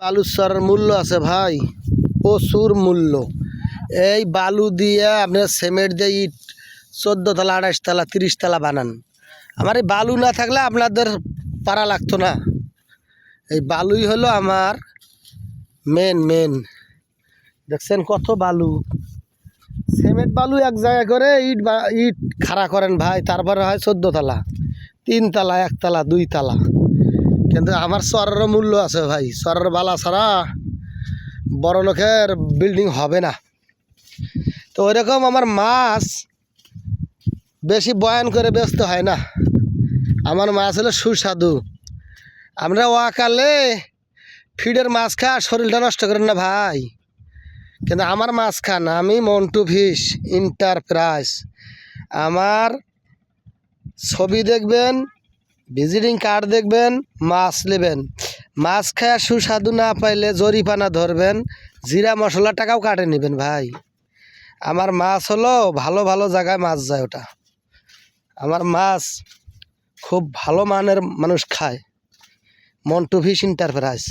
বালুর মূল্য আছে ভাই, প্রচুর মূল্য। এই বালু দিয়ে আপনার সিমেন্ট দিয়ে ইট 14 তলা 28 তলা 30 তলা বানান। আমার এই বালু না থাকলে আপনাদের পারা লাগতো না। এই বালুই হলো আমার মেন। দেখছেন কত বালু, সিমেন্ট বালু এক জায়গায় করে ইট খাড়া করেন ভাই, তারপরে হয় 14 তলা 3 তলা 1 তলা 2 তলা। কিন্তু আমার চরেরও মূল্য আছে ভাই, চরের বালা ছাড়া বড় লোকের বিল্ডিং হবে না। তো ওইরকম আমার মাছ বেশি বয়ান করে ব্যস্ত হয় না, আমার মাছ হলো সুস্বাদু। আমরা ওয়াকালে ফিডের মাছ খা শরীরটা নষ্ট করেন না ভাই, কিন্তু আমার মাছ খান। আমি মন্টু ফিশ এন্টারপ্রাইজ, আমার ছবি দেখবেন, ভিজিটিং কার্ড দেখবেন, মাছ নেবেন। মাছ খায়া সুস্বাদু না পাইলে জরিপানা ধরবেন, জিরা মশলা টাকাও কাটে নেবেন ভাই। আমার মাছ হলো ভালো ভালো জায়গায় মাছ যায়, ওটা আমার মাছ খুব ভালো মানের মানুষ খায়। Montu fish enterprise.